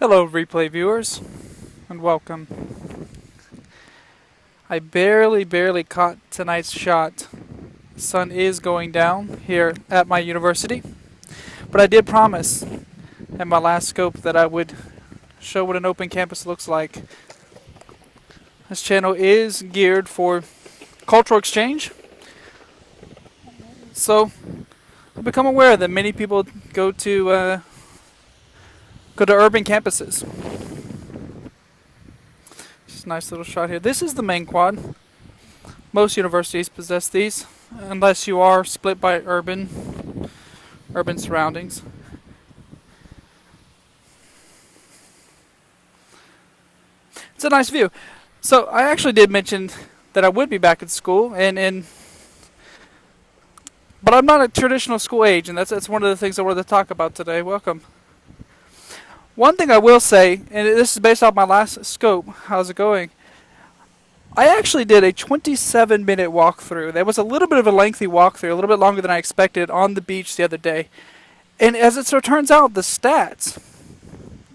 Hello, replay viewers, and welcome. I barely caught tonight's shot. The sun is going down here at my university, but I did promise at my last scope that I would show what an open campus looks like. This channel is geared for cultural exchange, so I've become aware that many people go to urban campuses. Just a nice little shot here. This is the main quad. Most universities possess these, unless you are split by urban surroundings. It's a nice view. So I actually did mention that I would be back at school, but I'm not a traditional school age, and that's one of the things I wanted to talk about today. Welcome. One thing I will say, and this is based off my last scope, how's it going? I actually did a 27-minute walkthrough. That was a little bit of a lengthy walkthrough, a little bit longer than I expected, on the beach the other day. And as it sort of turns out, the stats,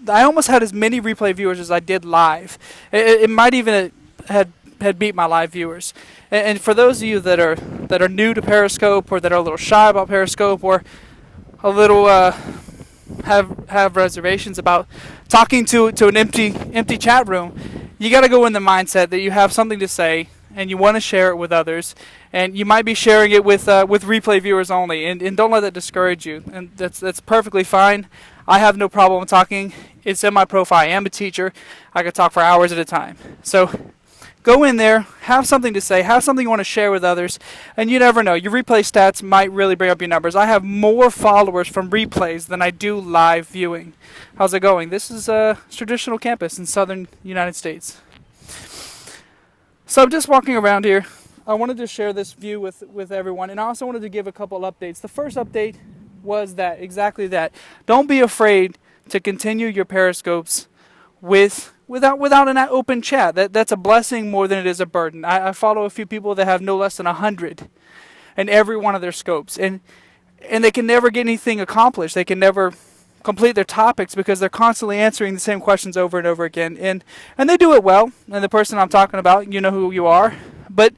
I almost had as many replay viewers as I did live. It might even had beat my live viewers. And for those of you that are new to Periscope, or that are a little shy about Periscope, or a little have reservations about talking to an empty chat room, you got to go in the mindset that you have something to say and you want to share it with others, and you might be sharing it with replay viewers only, and don't let that discourage you. And that's perfectly fine. I have no problem talking. It's in my profile. I am a teacher. I could talk for hours at a time. So go in there, have something to say, have something you want to share with others, and you never know. Your replay stats might really bring up your numbers. I have more followers from replays than I do live viewing. How's it going? This is a traditional campus in southern United States. So I'm just walking around here. I wanted to share this view with everyone, and I also wanted to give a couple updates. The first update was exactly that. Don't be afraid to continue your periscopes without an open chat. That's a blessing more than it is a burden. I follow a few people that have no less than 100 in every one of their scopes, and they can never get anything accomplished. They can never complete their topics because they're constantly answering the same questions over and over again, and they do it well. And the person I'm talking about, you know who you are, but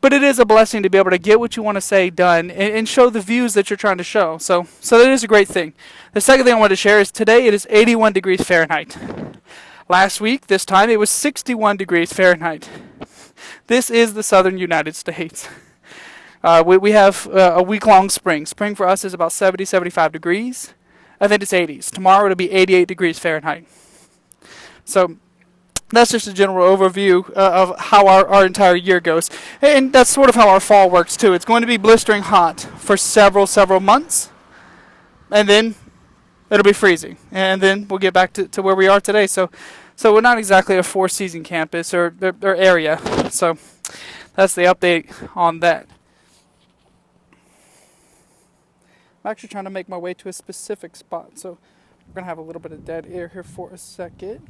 it is a blessing to be able to get what you want to say done and show the views that you're trying to show. So that is a great thing. The second thing I wanted to share is today it is 81 degrees Fahrenheit. Last week, this time, it was 61 degrees Fahrenheit. This is the southern United States. We have a week-long spring. Spring for us is about 70, 75 degrees. I think it's 80s. Tomorrow it'll be 88 degrees Fahrenheit. So that's just a general overview of how our entire year goes. And that's sort of how our fall works, too. It's going to be blistering hot for several months. And then it'll be freezing, and then we'll get back to where we are today. So we're not exactly a four-season campus or area. So that's the update on that. I'm actually trying to make my way to a specific spot, so we're going to have a little bit of dead air here for a second.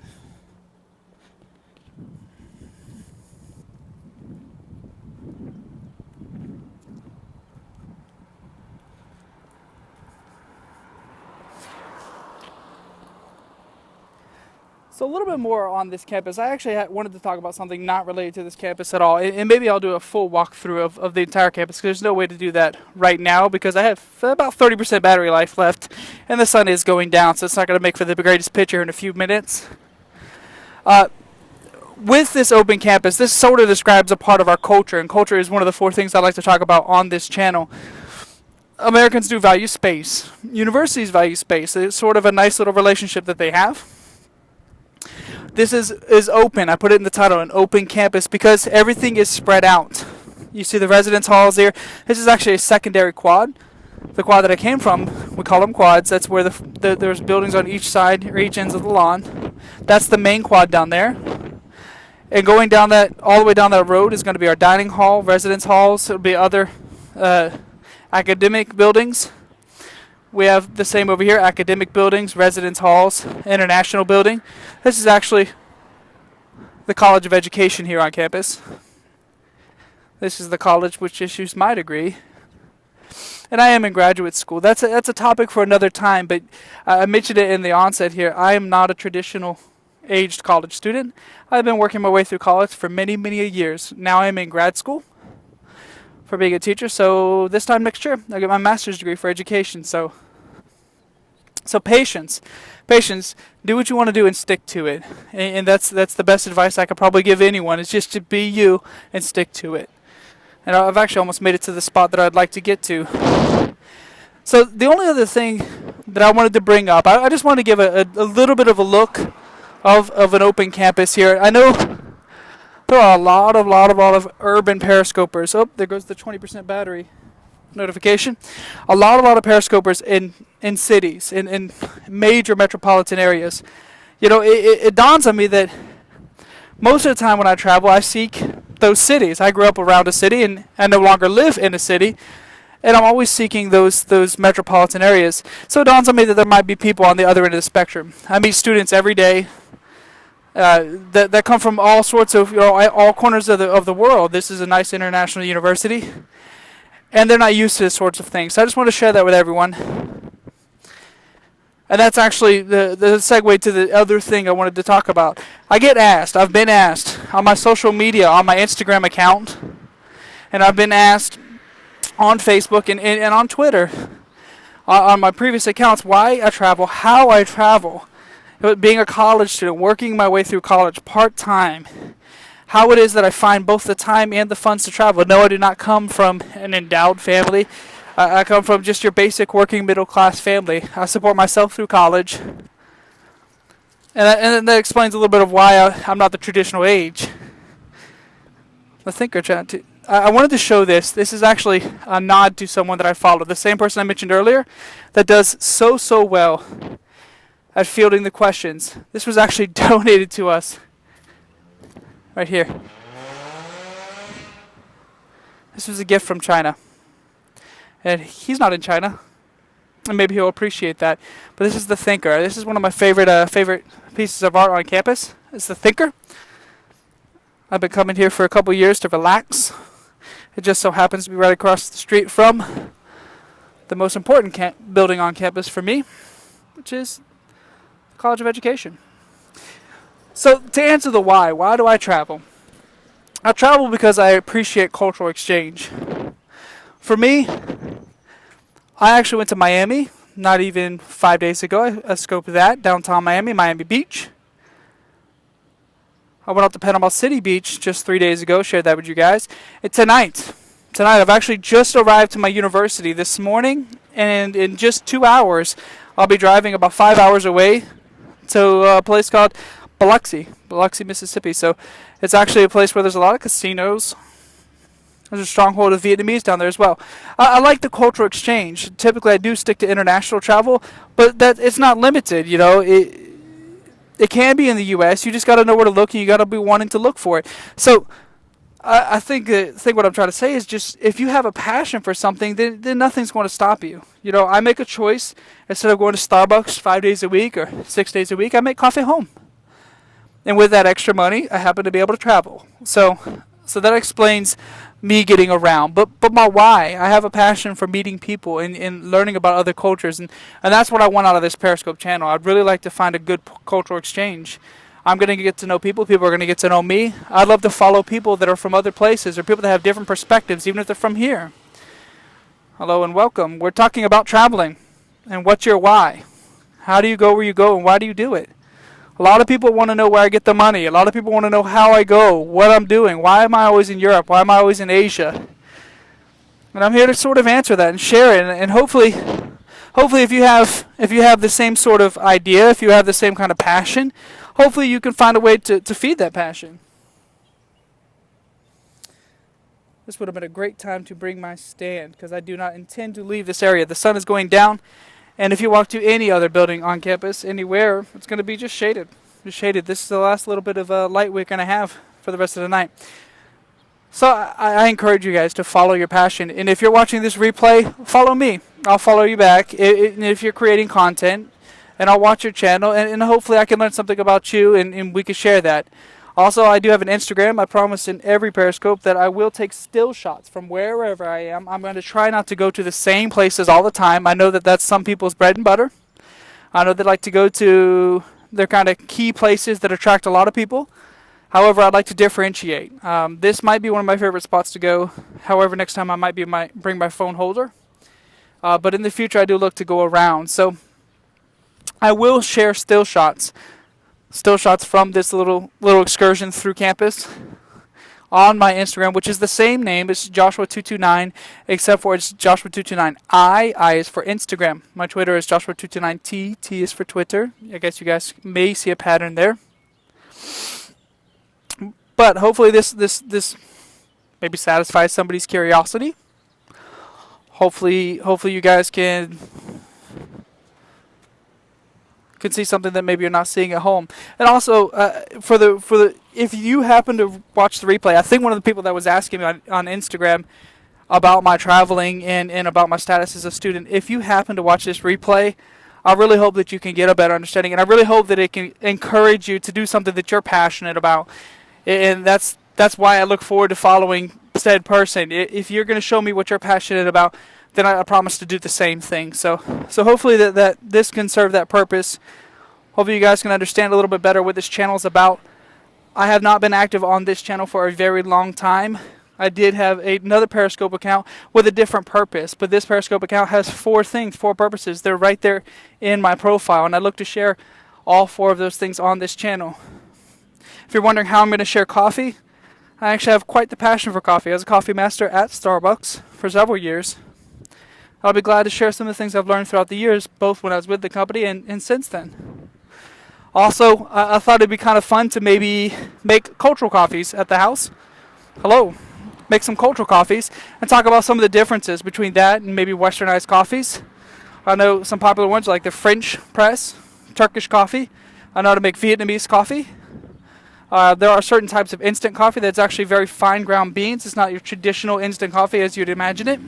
So a little bit more on this campus. I actually wanted to talk about something not related to this campus at all. And maybe I'll do a full walkthrough of the entire campus, because there's no way to do that right now because I have about 30% battery life left and the sun is going down, so it's not going to make for the greatest picture in a few minutes. With this open campus, this sort of describes a part of our culture, and culture is one of the four things I like to talk about on this channel. Americans do value space. Universities value space. It's sort of a nice little relationship that they have. This is open. I put it in the title, an open campus, because everything is spread out. You see the residence halls there. This is actually a secondary quad. The quad that I came from, we call them quads. That's where there's buildings on each side or each ends of the lawn. That's the main quad down there. And going down all the way down that road is going to be our dining hall, residence halls. It'll be other academic buildings. We have the same over here, academic buildings, residence halls, international building. This is actually the College of Education here on campus. This is the college which issues my degree. And I am in graduate school. That's a topic for another time, but I mentioned it in the onset here. I am not a traditional aged college student. I've been working my way through college for many, many years. Now I'm in grad school for being a teacher. So this time next year, I get my master's degree for education. So patience, patience. Do what you want to do and stick to it. And that's the best advice I could probably give anyone. Is just to be you and stick to it. And I've actually almost made it to the spot that I'd like to get to. So the only other thing that I wanted to bring up, I just wanted to give a little bit of a look of an open campus here. I know there are a lot of urban periscopers. Oh, there goes the 20% battery notification. A lot of periscopers in cities, in major metropolitan areas. You know, it dawns on me that most of the time when I travel, I seek those cities. I grew up around a city, and I no longer live in a city, and I'm always seeking those metropolitan areas. So it dawns on me that there might be people on the other end of the spectrum. I meet students every day that come from all sorts of, all corners of the world. This is a nice international university, and they're not used to this sorts of things. So I just want to share that with everyone. And that's actually the segue to the other thing I wanted to talk about. I've been asked on my social media, on my Instagram account, and I've been asked on Facebook and on Twitter, on my previous accounts, why I travel, how I travel. Being a college student, working my way through college part-time, how it is that I find both the time and the funds to travel. No, I do not come from an endowed family. I come from just your basic working middle-class family. I support myself through college. And that explains a little bit of why I'm not the traditional age. The thinker chat. I wanted to show this. This is actually a nod to someone that I follow. The same person I mentioned earlier that does so well at fielding the questions. This was actually donated to us. Right here. This was a gift from China. And he's not in China. And maybe he'll appreciate that. But this is the Thinker. This is one of my favorite pieces of art on campus. It's the Thinker. I've been coming here for a couple years to relax. It just so happens to be right across the street from the most important building on campus for me, which is the College of Education. So to answer the why do I travel? I travel because I appreciate cultural exchange. For me, I actually went to Miami not even 5 days ago. I scoped that, downtown Miami, Miami Beach. I went out to Panama City Beach just 3 days ago, shared that with you guys. And tonight, I've actually just arrived to my university this morning, and in just 2 hours, I'll be driving about 5 hours away to a place called Biloxi, Mississippi. So it's actually a place where there's a lot of casinos. There's a stronghold of Vietnamese down there as well. I like the cultural exchange. Typically, I do stick to international travel, but that it's not limited. You know, it can be in the U.S. You just got to know where to look, and you got to be wanting to look for it. So I think what I'm trying to say is just if you have a passion for something, then nothing's going to stop you. You know, I make a choice. Instead of going to Starbucks 5 days a week or 6 days a week, I make coffee at home. And with that extra money, I happen to be able to travel. So that explains me getting around. But my why, I have a passion for meeting people and learning about other cultures. And that's what I want out of this Periscope channel. I'd really like to find a good cultural exchange. I'm going to get to know people. People are going to get to know me. I'd love to follow people that are from other places or people that have different perspectives, even if they're from here. Hello and welcome. We're talking about traveling and what's your why. How do you go where you go and why do you do it? A lot of people want to know where I get the money. A lot of people want to know how I go, what I'm doing. Why am I always in Europe? Why am I always in Asia? And I'm here to sort of answer that and share it. And hopefully if you have the same sort of idea, if you have the same kind of passion, hopefully you can find a way to feed that passion. This would have been a great time to bring my stand because I do not intend to leave this area. The sun is going down. And if you walk to any other building on campus, anywhere, it's going to be just shaded. This is the last little bit of light we're going to have for the rest of the night. So I encourage you guys to follow your passion. And if you're watching this replay, follow me. I'll follow you back. If you're creating content, and I'll watch your channel, and hopefully I can learn something about you, and we can share that. Also, I do have an Instagram. I promise in every Periscope that I will take still shots from wherever I am. I'm going to try not to go to the same places all the time. I know that that's some people's bread and butter. I know they like to go to their kind of key places that attract a lot of people. However, I'd like to differentiate. This might be one of my favorite spots to go. However, next time I might bring my phone holder. But in the future, I do look to go around. So I will share still shots from this little excursion through campus on my Instagram, which is the same name as Joshua229, except for it's Joshua229. I is for Instagram. My Twitter is Joshua229T. T is for Twitter. I guess you guys may see a pattern there. But hopefully this maybe satisfies somebody's curiosity. Hopefully you guys can see something that maybe you're not seeing at home. And also, for the if you happen to watch the replay, I think one of the people that was asking me on Instagram about my traveling and about my status as a student, if you happen to watch this replay, I really hope that you can get a better understanding, and I really hope that it can encourage you to do something that you're passionate about. And that's why I look forward to following said person. If you're going to show me what you're passionate about, then I promise to do the same thing. So hopefully that this can serve that purpose. Hopefully you guys can understand a little bit better what this channel is about. I have not been active on this channel for a very long time. I did have another Periscope account with a different purpose, but this Periscope account has four purposes. They're right there in my profile, and I look to share all four of those things on this channel. If you're wondering how I'm going to share coffee, I actually have quite the passion for coffee. I was a coffee master at Starbucks for several years. I'll be glad to share some of the things I've learned throughout the years, both when I was with the company and since then. Also, I thought it'd be kind of fun to maybe make cultural coffees at the house. Make some cultural coffees and talk about some of the differences between that and maybe westernized coffees. I know some popular ones like the French press, Turkish coffee. I know how to make Vietnamese coffee. There are certain types of instant coffee that's actually very fine ground beans. It's not your traditional instant coffee as you'd imagine it.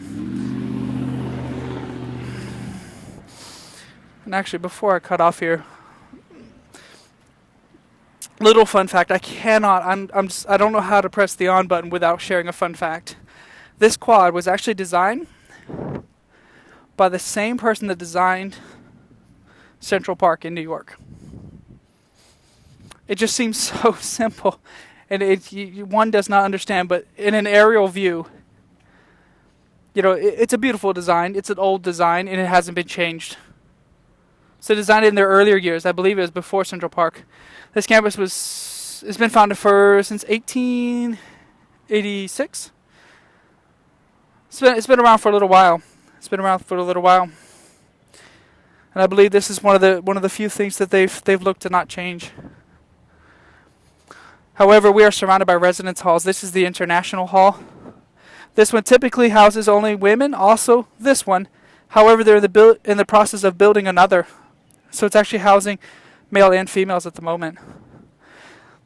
And actually, before I cut off here, little fun fact: I don't know how to press the on button without sharing a fun fact. This quad was actually designed by the same person that designed Central Park in New York. It just seems so simple, and one does not understand. But in an aerial view, it's a beautiful design. It's an old design, and it hasn't been changed. So designed in their earlier years, I believe it was before Central Park. This campus has been founded since 1886. It's been around for a little while. And I believe this is one of the few things that they've looked to not change. However, we are surrounded by residence halls. This is the International Hall. This one typically houses only women. Also, this one. However, they're in the process of building another. So it's actually housing male and females at the moment.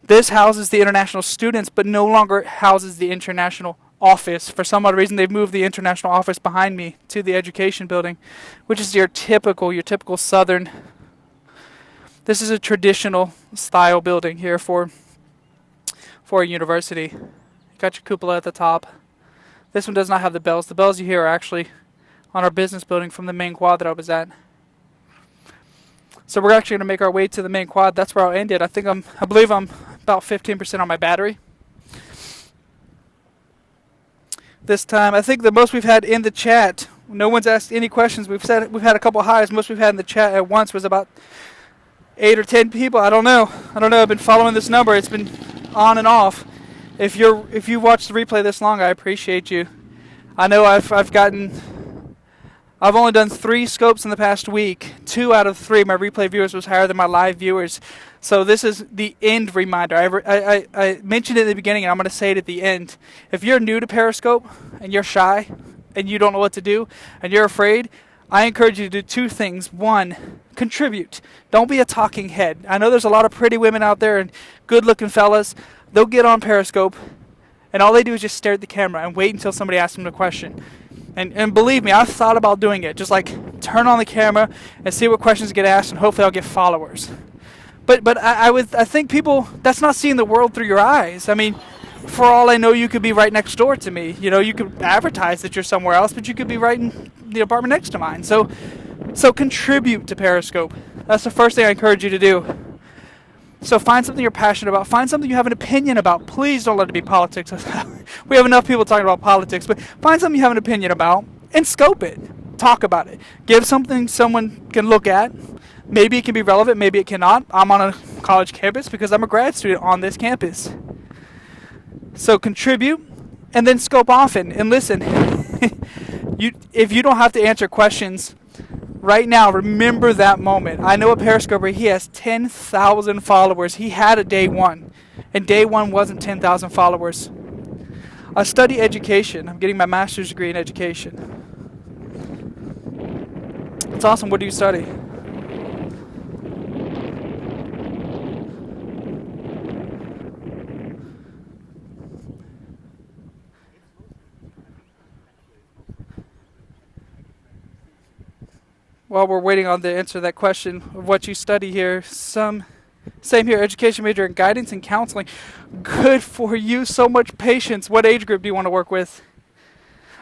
This houses the international students, but no longer houses the international office. For some odd reason, they've moved the international office behind me to the education building, which is your typical Southern. This is a traditional style building here for a university. You got your cupola at the top. This one does not have the bells. The bells you hear are actually on our business building from the main quad that I was at. So we're actually going to make our way to the main quad. That's where I'll end it. I believe I'm about 15% on my battery. This time, I think the most we've had in the chat, no one's asked any questions. We've had a couple highs. Most we've had in the chat at once was about 8 or 10 people. I don't know. I've been following this number. It's been on and off. If you watched the replay this long, I appreciate you. I know I've only done 3 scopes in the past week. 2 out of 3, my replay viewers was higher than my live viewers. So this is the end reminder. I mentioned it at the beginning, and I'm going to say it at the end. If you're new to Periscope and you're shy and you don't know what to do and you're afraid, I encourage you to do 2 things. 1, contribute. Don't be a talking head. I know there's a lot of pretty women out there and good-looking fellas. They'll get on Periscope, and all they do is just stare at the camera and wait until somebody asks them a question. And believe me, I've thought about doing it. Just like turn on the camera and see what questions get asked, and hopefully I'll get followers. But I think people, that's not seeing the world through your eyes. I mean, for all I know, you could be right next door to me. You could advertise that you're somewhere else, but you could be right in the apartment next to mine. So contribute to Periscope. That's the first thing I encourage you to do. So find something you're passionate about. Find something you have an opinion about. Please don't let it be politics. We have enough people talking about politics, but find something you have an opinion about and scope it. Talk about it. Give something someone can look at. Maybe it can be relevant, maybe it cannot. I'm on a college campus because I'm a grad student on this campus. So contribute and then scope often and listen. If you don't have to answer questions right now, remember that moment. I know a Periscoper, he has 10,000 followers. He had a day one, and day one wasn't 10,000 followers. I study education. I'm getting my master's degree in education. It's awesome. What do you study? While we're waiting on the answer to that question of what you study here, same here, education major in guidance and counseling. Good for you, so much patience. What age group do you want to work with?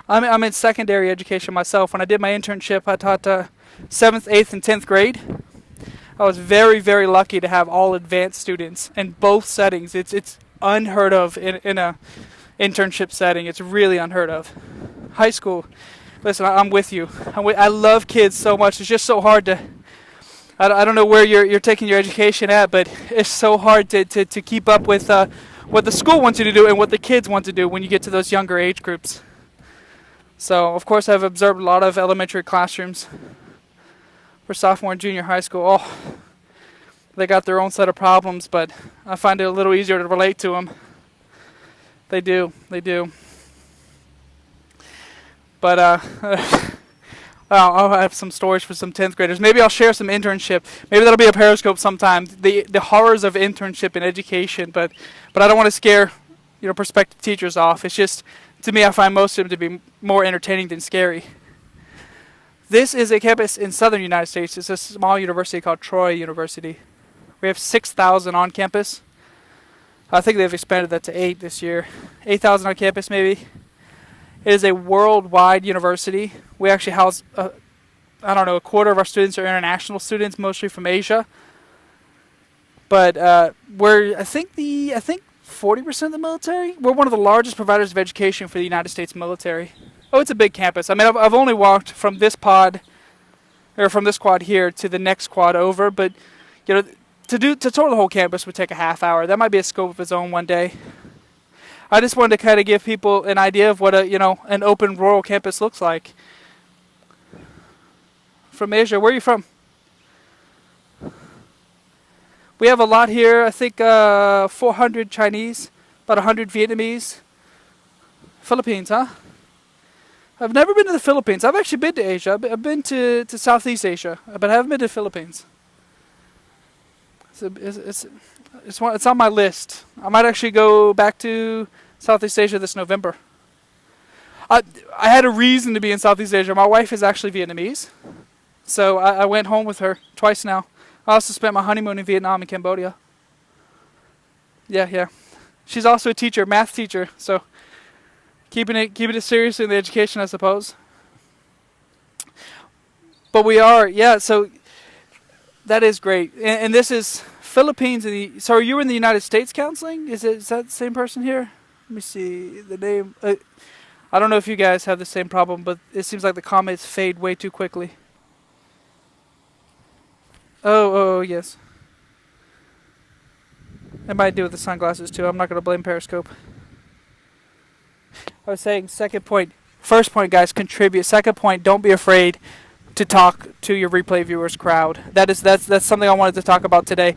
I'm in secondary education myself. When I did my internship, I taught 7th, 8th, and 10th grade. I was very, very lucky to have all advanced students in both settings. It's unheard of in a internship setting. It's really unheard of. High school. Listen, I'm with you. I love kids so much. It's just so hard to. I don't know where you're taking your education at, but it's so hard to keep up with what the school wants you to do and what the kids want to do when you get to those younger age groups. So, of course, I've observed a lot of elementary classrooms for sophomore and junior high school. Oh, they got their own set of problems, but I find it a little easier to relate to them. They do. But I'll have some stories for some 10th graders. Maybe I'll share some internship. Maybe that'll be a Periscope sometime. The horrors of internship in education, but I don't want to scare prospective teachers off. It's just, to me, I find most of them to be more entertaining than scary. This is a campus in southern United States. It's a small university called Troy University. We have 6,000 on campus. I think they've expanded that to 8 this year. 8,000 on campus, maybe. It is a worldwide university. We actually house, a quarter of our students are international students, mostly from Asia. But we're, I think 40% of the military. We're one of the largest providers of education for the United States military. Oh, it's a big campus. I mean, I've only walked from this quad here to the next quad over, but to tour the whole campus would take a half hour. That might be a scope of its own one day. I just wanted to kind of give people an idea of what an open rural campus looks like. From Asia, where are you from? We have a lot here. I think 400 Chinese, about 100 Vietnamese. Philippines, huh? I've never been to the Philippines. I've actually been to Asia. I've been to Southeast Asia, but I haven't been to the Philippines. It's on my list. I might actually go back to Southeast Asia this November. I had a reason to be in Southeast Asia. My wife is actually Vietnamese, so I went home with her twice now. I also spent my honeymoon in Vietnam and Cambodia. Yeah. She's also a teacher, math teacher, so keeping it serious in the education, I suppose. But we are, so that is great. And this is Philippines. So are you in the United States counseling? Is that the same person here? Let me see the name. I don't know if you guys have the same problem, but it seems like the comments fade way too quickly. Oh, yes. It might do with the sunglasses too. I'm not going to blame Periscope. I was saying, second point. First point, guys, contribute. Second point, don't be afraid to talk to your replay viewers crowd. That's something I wanted to talk about today,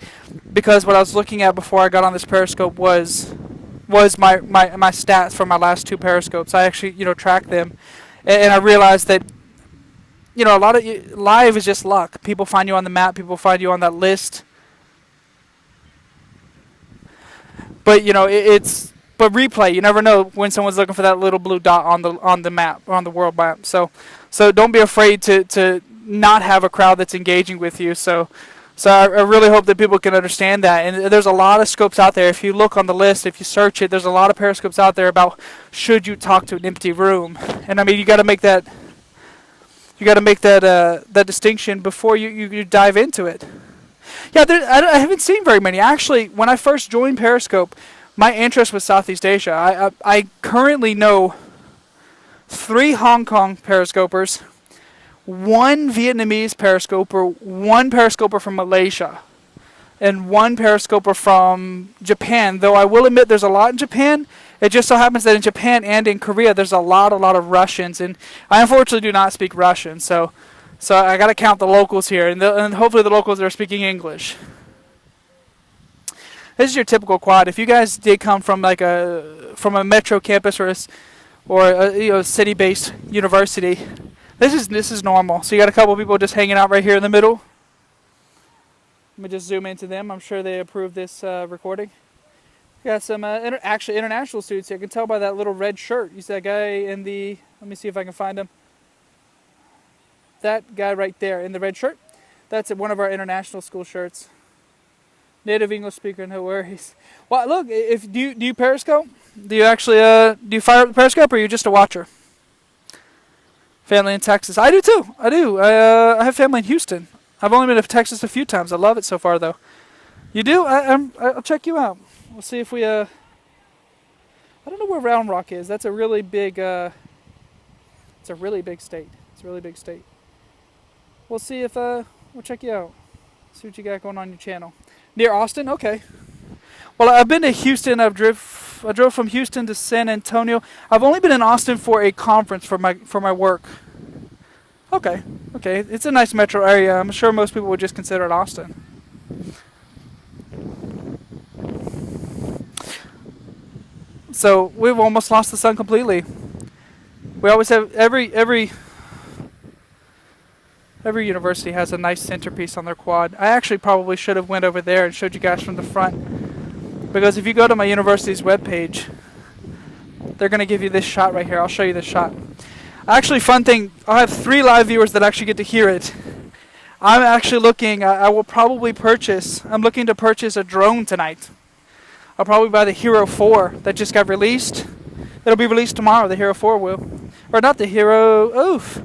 because what I was looking at before I got on this Periscope was my stats for my last 2 Periscopes. I actually tracked them, and I realized that a lot of live is just luck. People find you on the map. People find you on that list. But but replay, you never know when someone's looking for that little blue dot on the map, on the world map. So don't be afraid to not have a crowd that's engaging with you. So So I really hope that people can understand that. And there's a lot of scopes out there. If you look on the list, if you search it, there's a lot of periscopes out there about should you talk to an empty room. And I mean, you got to make that. You got to make that distinction before you dive into it. Yeah, I haven't seen very many. Actually, when I first joined Periscope, my interest was Southeast Asia. I currently know 3 Hong Kong periscopers, 1 Vietnamese periscoper, 1 periscoper from Malaysia, and 1 periscoper from Japan. Though I will admit there's a lot in Japan. It just so happens that in Japan and in Korea there's a lot of Russians, and I unfortunately do not speak Russian, so I got to count the locals here, and hopefully the locals are speaking English. This is your typical quad. If you guys did come from a metro campus or a city-based university, this is normal. So you got a couple people just hanging out right here in the middle. Let me just zoom into them. I'm sure they approve this recording. Got some actually international students here. I can tell by that little red shirt. You see that guy in the... Let me see if I can find him. That guy right there in the red shirt. That's one of our international school shirts. Native English speaker, no worries. Well, look, do you Periscope? Do you actually do you fire up the Periscope, or are you just a watcher? Family in Texas. I do too. I do. I have family in Houston. I've only been to Texas a few times. I love it so far, though. You do? I'll check you out. We'll see if we, I don't know where Round Rock is. That's a really big, it's a really big state. It's a really big state. We'll see if, we'll check you out. See what you got going on your channel. Near Austin? Okay. Well, I've been to Houston. I drove from Houston to San Antonio. I've only been in Austin for a conference for my work. Okay. Okay. It's a nice metro area. I'm sure most people would just consider it Austin. So we've almost lost the sun completely. We always have every university has a nice centerpiece on their quad. I actually probably should have went over there and showed you guys from the front, because if you go to my university's webpage, they're going to give you this shot right here. I'll show you this shot. Actually, fun thing, I'll have 3 live viewers that actually get to hear it. I'm actually looking, I'm looking to purchase a drone tonight. I'll probably buy the Hero 4 that just got released. It'll be released tomorrow, the Hero 4 will. Or not the Hero, oof.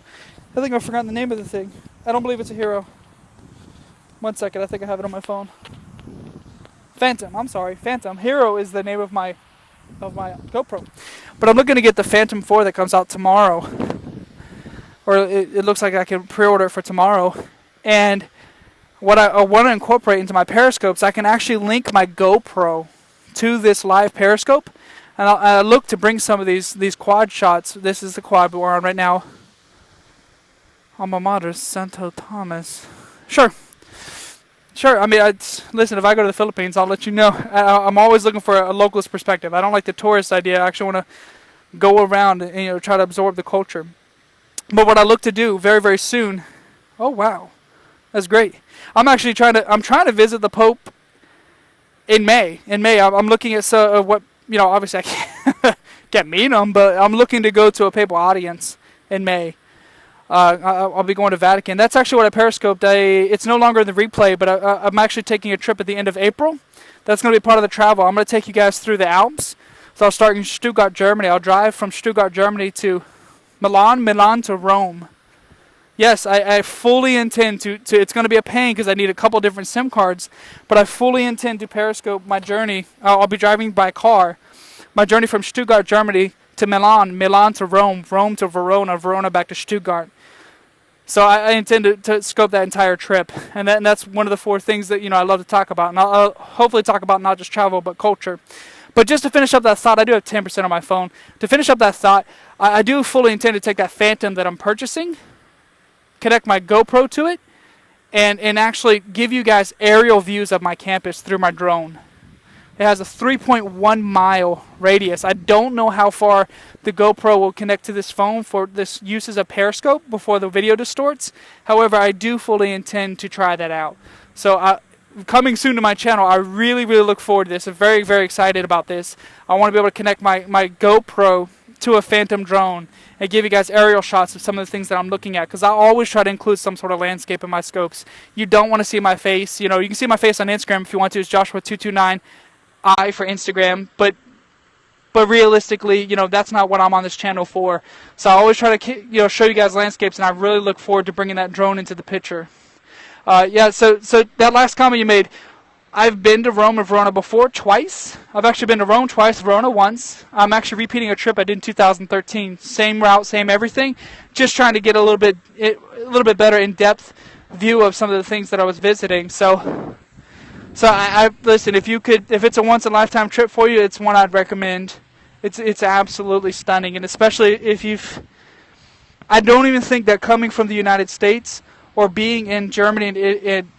I think I've forgotten the name of the thing. I don't believe it's a Hero. 1 second, I think I have it on my phone. Phantom, I'm sorry, Phantom. Hero is the name of my GoPro. But I'm looking to get the Phantom 4 that comes out tomorrow. Or it looks like I can pre-order it for tomorrow. And what I want to incorporate into my periscopes, I can actually link my GoPro to this live periscope. And I look to bring some of these quad shots. This is the quad we're on right now. Alma Mater, Santo Thomas. Sure. I mean, listen, if I go to the Philippines, I'll let you know. I'm always looking for a localist perspective. I don't like the tourist idea. I actually want to go around and try to absorb the culture. But what I look to do very, very soon. Oh wow, that's great. I'm trying to visit the Pope in May. I'm looking at what obviously I can't meet him, but I'm looking to go to a papal audience in May. I'll be going to Vatican. That's actually what I periscoped. It's no longer in the replay, but I'm actually taking a trip at the end of April. That's going to be part of the travel. I'm going to take you guys through the Alps. So I'll start in Stuttgart, Germany. I'll drive from Stuttgart, Germany to Milan to Rome. Yes, I fully intend to it's going to be a pain because I need a couple different SIM cards, but I fully intend to periscope my journey. I'll be driving by car. My journey from Stuttgart, Germany to Milan to Rome, Rome to Verona, Verona back to Stuttgart. So I intend to scope that entire trip, and that's one of the 4 things that I love to talk about, and I'll hopefully talk about not just travel but culture. But just to finish up that thought, I do have 10% on my phone. To finish up that thought, I do fully intend to take that Phantom that I'm purchasing, connect my GoPro to it, and actually give you guys aerial views of my campus through my drone. It has a 3.1 mile radius. I don't know how far the GoPro will connect to this phone for this use as a periscope before the video distorts. However, I do fully intend to try that out. So coming soon to my channel, I really, really look forward to this. I'm very, very excited about this. I want to be able to connect my GoPro to a phantom drone and give you guys aerial shots of some of the things that I'm looking at, because I always try to include some sort of landscape in my scopes. You don't want to see my face. You know, you can see my face on Instagram if you want to. It's Joshua229 I for Instagram, but realistically, you know, that's not what I'm on this channel for. So I always try to, you know, show you guys landscapes, and I really look forward to bringing that drone into the picture. Yeah, so that last comment you made, I've been to Rome and Verona before, twice. I've actually been to Rome twice, Verona once. I'm actually repeating a trip I did in 2013. Same route, same everything. Just trying to get a little bit better in-depth view of some of the things that I was visiting. So I listen. If it's a once-in-a-lifetime trip for you, it's one I'd recommend. It's absolutely stunning, and especially if you've. I don't even think that coming from the United States or being in Germany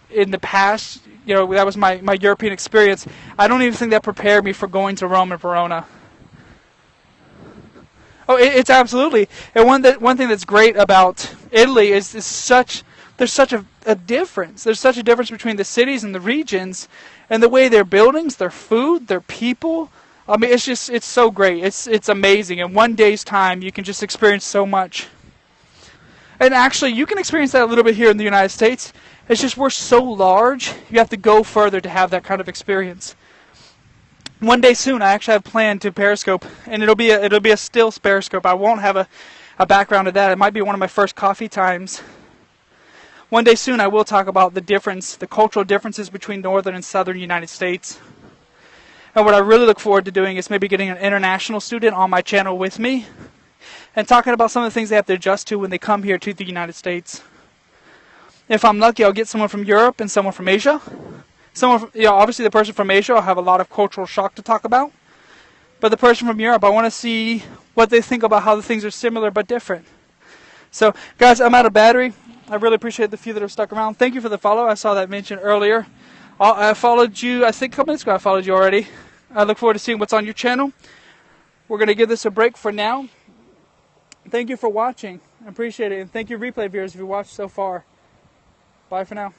in the past, you know, that was my European experience. I don't even think that prepared me for going to Rome and Verona. Oh, it's absolutely. And one thing that's great about Italy is there's such a difference. There's such a difference between the cities and the regions, and the way their buildings, their food, their people. I mean, it's so great. It's amazing. In one day's time, you can just experience so much. And actually, you can experience that a little bit here in the United States. It's just we're so large, you have to go further to have that kind of experience. One day soon, I actually have planned to periscope, and it'll be a still periscope. I won't have a background of that. It might be one of my first coffee times. One day soon, I will talk about the cultural differences between northern and southern United States. And what I really look forward to doing is maybe getting an international student on my channel with me and talking about some of the things they have to adjust to when they come here to the United States. If I'm lucky, I'll get someone from Europe and someone from Asia. Obviously the person from Asia will have a lot of cultural shock to talk about. But the person from Europe, I want to see what they think about how the things are similar but different. So, guys, I'm out of battery. I really appreciate the few that have stuck around. Thank you for the follow. I saw that mentioned earlier. I followed you, I think a couple minutes ago I followed you already. I look forward to seeing what's on your channel. We're going to give this a break for now. Thank you for watching. I appreciate it. And thank you, replay viewers, if you watched so far. Bye for now.